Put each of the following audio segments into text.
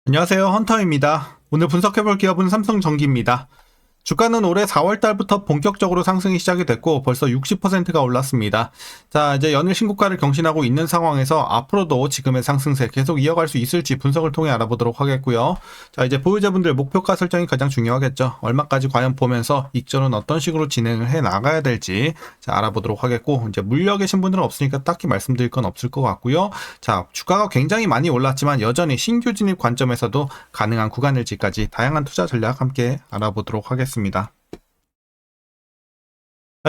안녕하세요, 헌터입니다. 오늘 분석해볼 기업은 삼성전기입니다. 주가는 올해 4월달부터 본격적으로 상승이 시작이 됐고 벌써 60%가 올랐습니다. 자, 이제 연일 신고가를 경신하고 있는 상황에서 앞으로도 지금의 상승세 계속 이어갈 수 있을지 분석을 통해 알아보도록 하겠고요. 자, 이제 보유자분들 목표가 설정이 가장 중요하겠죠. 얼마까지 과연 보면서 익절은 어떤 식으로 진행을 해 나가야 될지 자, 알아보도록 하겠고, 이제 물려 계신 분들은 없으니까 딱히 말씀드릴 건 없을 것 같고요. 자, 주가가 굉장히 많이 올랐지만 여전히 신규 진입 관점에서도 가능한 구간일지까지 다양한 투자 전략 함께 알아보도록 하겠습니다. 자,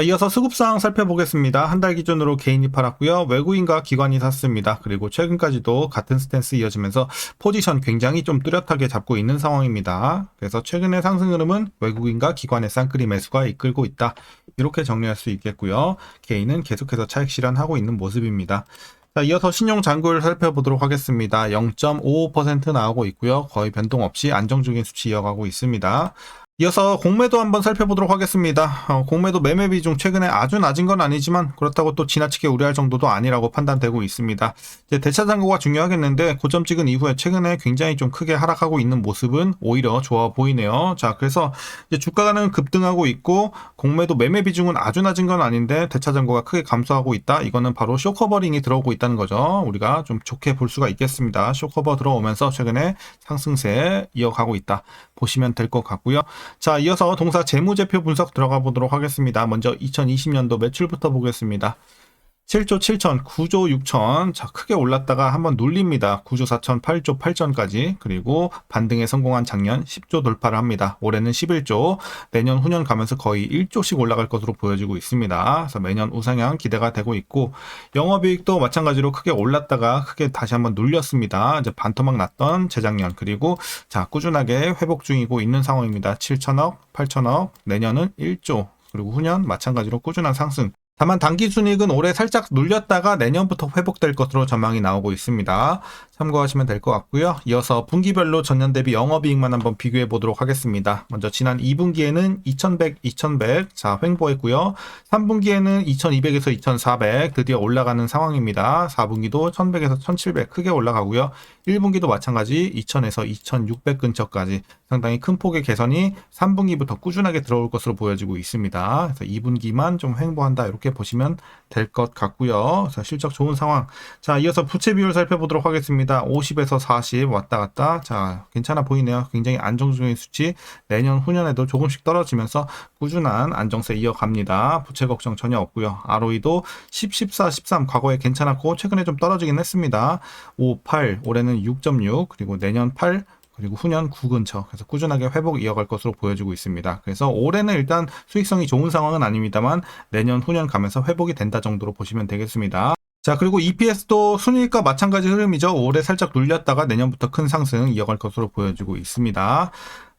이어서 수급상 살펴보겠습니다. 한 달 기준으로 개인이 팔았고요. 외국인과 기관이 샀습니다. 그리고 최근까지도 같은 스탠스 이어지면서 포지션 굉장히 좀 뚜렷하게 잡고 있는 상황입니다. 그래서 최근의 상승 흐름은 외국인과 기관의 쌍끌이 매수가 이끌고 있다. 이렇게 정리할 수 있겠고요. 개인은 계속해서 차익 실현하고 있는 모습입니다. 자, 이어서 신용 잔고를 살펴보도록 하겠습니다. 0.55% 나오고 있고요. 거의 변동 없이 안정적인 수치 이어가고 있습니다. 이어서 공매도 한번 살펴보도록 하겠습니다. 공매도 매매 비중 최근에 아주 낮은 건 아니지만 그렇다고 또 지나치게 우려할 정도도 아니라고 판단되고 있습니다. 이제 대차 잔고가 중요하겠는데 고점 찍은 이후에 최근에 굉장히 좀 크게 하락하고 있는 모습은 오히려 좋아 보이네요. 자, 그래서 이제 주가는 급등하고 있고 공매도 매매 비중은 아주 낮은 건 아닌데 대차 잔고가 크게 감소하고 있다. 이거는 바로 쇼커버링이 들어오고 있다는 거죠. 우리가 좀 좋게 볼 수가 있겠습니다. 쇼커버 들어오면서 최근에 상승세 이어가고 있다. 보시면 될 것 같고요. 자, 이어서 동사 재무제표 분석 들어가 보도록 하겠습니다. 먼저 2020년도 매출부터 보겠습니다. 7조 7천, 9조 6천. 자, 크게 올랐다가 한번 눌립니다. 9조 4천, 8조 8천까지. 그리고 반등에 성공한 작년 10조 돌파를 합니다. 올해는 11조, 내년 후년 가면서 거의 1조씩 올라갈 것으로 보여지고 있습니다. 그래서 매년 우상향 기대가 되고 있고, 영업이익도 마찬가지로 크게 올랐다가 크게 다시 한번 눌렸습니다. 이제 반토막 났던 재작년. 그리고 자, 꾸준하게 회복 중이고 있는 상황입니다. 7천억, 8천억, 내년은 1조. 그리고 후년 마찬가지로 꾸준한 상승. 다만 단기순이익은 올해 살짝 눌렸다가 내년부터 회복될 것으로 전망이 나오고 있습니다. 참고하시면 될 것 같고요. 이어서 분기별로 전년 대비 영업이익만 한번 비교해 보도록 하겠습니다. 먼저 지난 2분기에는 2100, 2100 자 횡보했고요. 3분기에는 2200에서 2400 드디어 올라가는 상황입니다. 4분기도 1100에서 1700 크게 올라가고요. 1분기도 마찬가지 2000에서 2600 근처까지 상당히 큰 폭의 개선이 3분기부터 꾸준하게 들어올 것으로 보여지고 있습니다. 그래서 2분기만 좀 횡보한다 이렇게 보시면 될 것 같고요. 자, 실적 좋은 상황. 자, 이어서 부채 비율 살펴보도록 하겠습니다. 50에서 40 왔다 갔다. 자, 괜찮아 보이네요. 굉장히 안정적인 수치. 내년 후년에도 조금씩 떨어지면서 꾸준한 안정세 이어갑니다. 부채 걱정 전혀 없고요. ROE도 10, 14, 13 과거에 괜찮았고 최근에 좀 떨어지긴 했습니다. 5, 8 올해는 6.6 그리고 내년 8 그리고 후년 9 근처. 그래서 꾸준하게 회복 이어갈 것으로 보여지고 있습니다. 그래서 올해는 일단 수익성이 좋은 상황은 아닙니다만 내년 후년 가면서 회복이 된다 정도로 보시면 되겠습니다. 자, 그리고 EPS도 순이익과 마찬가지 흐름이죠. 올해 살짝 눌렸다가 내년부터 큰 상승 이어갈 것으로 보여지고 있습니다.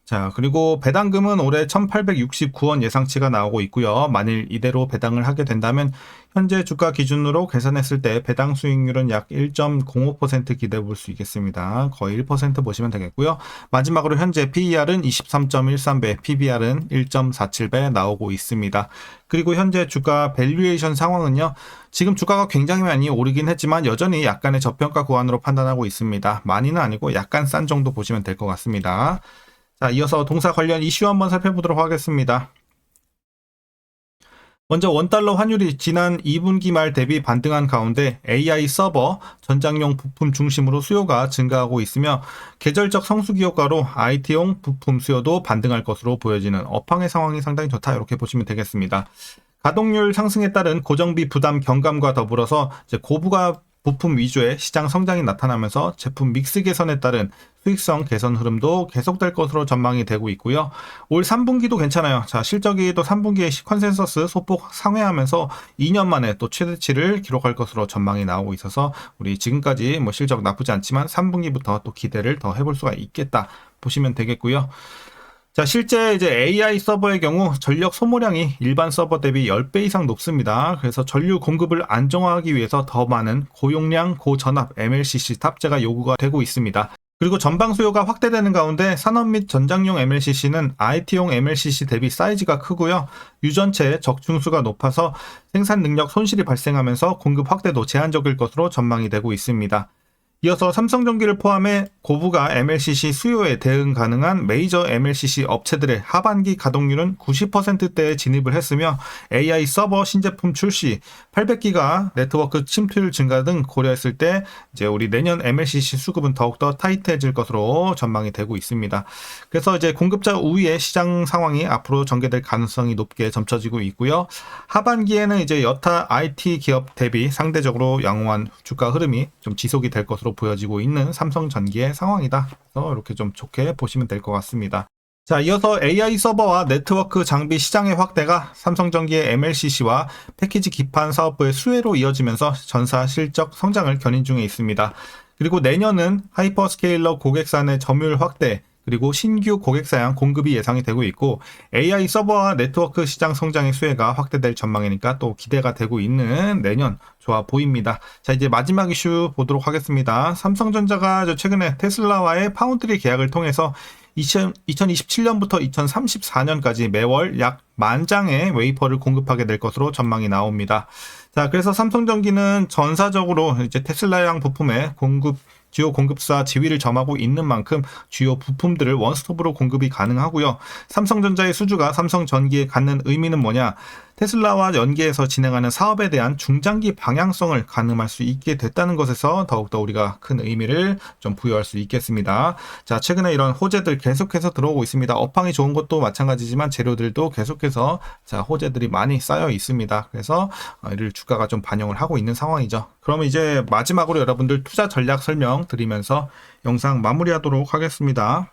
자, 그리고 배당금은 올해 1869원 예상치가 나오고 있고요. 만일 이대로 배당을 하게 된다면 현재 주가 기준으로 계산했을 때 배당 수익률은 약 1.05% 기대해 볼 수 있겠습니다. 거의 1% 보시면 되겠고요. 마지막으로 현재 PER은 23.13배, PBR은 1.47배 나오고 있습니다. 그리고 현재 주가 밸류에이션 상황은요. 지금 주가가 굉장히 많이 오르긴 했지만 여전히 약간의 저평가 구간으로 판단하고 있습니다. 많이는 아니고 약간 싼 정도 보시면 될 것 같습니다. 자, 이어서 동사 관련 이슈 한번 살펴보도록 하겠습니다. 먼저 원달러 환율이 지난 2분기 말 대비 반등한 가운데 AI 서버, 전장용 부품 중심으로 수요가 증가하고 있으며 계절적 성수기 효과로 IT용 부품 수요도 반등할 것으로 보여지는 업황의 상황이 상당히 좋다 이렇게 보시면 되겠습니다. 가동률 상승에 따른 고정비 부담 경감과 더불어서 이제 고부가 부품 위주의 시장 성장이 나타나면서 제품 믹스 개선에 따른 수익성 개선 흐름도 계속될 것으로 전망이 되고 있고요. 올 3분기도 괜찮아요. 자, 실적이 또 3분기에 컨센서스 소폭 상회하면서 2년 만에 또 최대치를 기록할 것으로 전망이 나오고 있어서 우리 지금까지 뭐 실적 나쁘지 않지만 3분기부터 또 기대를 더 해볼 수가 있겠다 보시면 되겠고요. 자, 실제 이제 AI 서버의 경우 전력 소모량이 일반 서버 대비 10배 이상 높습니다. 그래서 전류 공급을 안정화하기 위해서 더 많은 고용량, 고전압 MLCC 탑재가 요구가 되고 있습니다. 그리고 전방 수요가 확대되는 가운데 산업 및 전장용 MLCC는 IT용 MLCC 대비 사이즈가 크고요. 유전체 적중수가 높아서 생산 능력 손실이 발생하면서 공급 확대도 제한적일 것으로 전망이 되고 있습니다. 이어서 삼성전기를 포함해 고부가 MLCC 수요에 대응 가능한 메이저 MLCC 업체들의 하반기 가동률은 90%대에 진입을 했으며 AI 서버 신제품 출시, 800기가 네트워크 침투율 증가 등 고려했을 때 이제 우리 내년 MLCC 수급은 더욱더 타이트해질 것으로 전망이 되고 있습니다. 그래서 이제 공급자 우위의 시장 상황이 앞으로 전개될 가능성이 높게 점쳐지고 있고요. 하반기에는 이제 여타 IT 기업 대비 상대적으로 양호한 주가 흐름이 좀 지속이 될 것으로 보여지고 있는 삼성전기의 상황이다. 그래서 이렇게 좀 좋게 보시면 될 것 같습니다. 자, 이어서 AI 서버와 네트워크 장비 시장의 확대가 삼성전기의 MLCC와 패키지 기판 사업부의 수혜로 이어지면서 전사 실적 성장을 견인 중에 있습니다. 그리고 내년은 하이퍼스케일러 고객사 내 점유율 확대, 그리고 신규 고객사양 공급이 예상이 되고 있고 AI 서버와 네트워크 시장 성장의 수혜가 확대될 전망이니까 또 기대가 되고 있는 내년 좋아 보입니다. 자, 이제 마지막 이슈 보도록 하겠습니다. 삼성전자가 최근에 테슬라와의 파운드리 계약을 통해서 2027년부터 2034년까지 매월 약 10,000장의 웨이퍼를 공급하게 될 것으로 전망이 나옵니다. 자, 그래서 삼성전기는 전사적으로 이제 테슬라양 부품의 주요 공급사 지위를 점하고 있는 만큼 주요 부품들을 원스톱으로 공급이 가능하고요. 삼성전자의 수주가 삼성전기에 갖는 의미는 뭐냐? 테슬라와 연계해서 진행하는 사업에 대한 중장기 방향성을 가늠할 수 있게 됐다는 것에서 더욱더 우리가 큰 의미를 좀 부여할 수 있겠습니다. 자, 최근에 이런 호재들 계속해서 들어오고 있습니다. 업황이 좋은 것도 마찬가지지만 재료들도 계속해서 호재들이 많이 쌓여 있습니다. 그래서 이를 주가가 좀 반영을 하고 있는 상황이죠. 그러면 이제 마지막으로 여러분들 투자 전략 설명 드리면서 영상 마무리하도록 하겠습니다.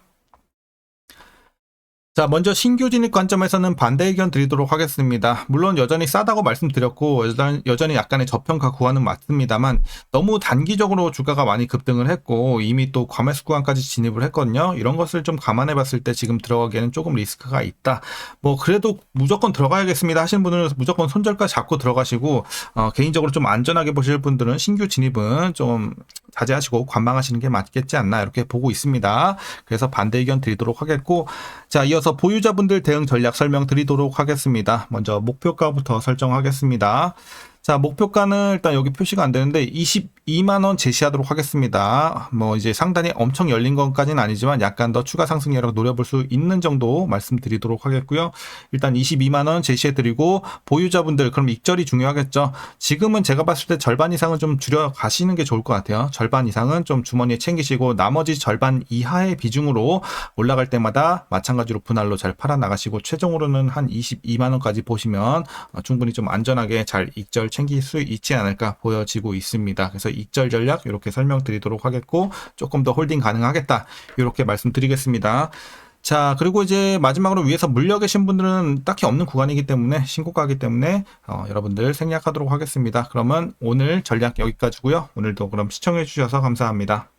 자, 먼저 신규 진입 관점에서는 반대 의견 드리도록 하겠습니다. 물론 여전히 싸다고 말씀드렸고 여전히 약간의 저평가 구간은 맞습니다만 너무 단기적으로 주가가 많이 급등을 했고 이미 또 과매수 구간까지 진입을 했거든요. 이런 것을 좀 감안해 봤을 때 지금 들어가기에는 조금 리스크가 있다. 뭐 그래도 무조건 들어가야겠습니다 하시는 분들은 무조건 손절가 잡고 들어가시고 개인적으로 좀 안전하게 보실 분들은 신규 진입은 좀 자제하시고 관망하시는 게 맞겠지 않나 이렇게 보고 있습니다. 그래서 반대 의견 드리도록 하겠고, 자, 이어서 보유자분들 대응 전략 설명드리도록 하겠습니다. 먼저 목표가부터 설정하겠습니다. 자, 목표가는 일단 여기 표시가 안 되는데 22만원 제시하도록 하겠습니다. 뭐 이제 상단이 엄청 열린 것까지는 아니지만 약간 더 추가 상승률을 노려볼 수 있는 정도 말씀드리도록 하겠고요. 일단 22만원 제시해드리고 보유자분들 그럼 익절이 중요하겠죠. 지금은 제가 봤을 때 절반 이상은 좀 줄여 가시는 게 좋을 것 같아요. 절반 이상은 좀 주머니에 챙기시고 나머지 절반 이하의 비중으로 올라갈 때마다 마찬가지로 분할로 잘 팔아 나가시고 최종으로는 한 22만원까지 보시면 충분히 좀 안전하게 잘 익절 챙길 수 있지 않을까 보여지고 있습니다. 그래서 익절 전략 이렇게 설명드리도록 하겠고 조금 더 홀딩 가능하겠다 이렇게 말씀드리겠습니다. 자, 그리고 이제 마지막으로 위에서 물려 계신 분들은 딱히 없는 구간이기 때문에 신고가이기 때문에 여러분들 생략하도록 하겠습니다. 그러면 오늘 전략 여기까지고요. 오늘도 그럼 시청해 주셔서 감사합니다.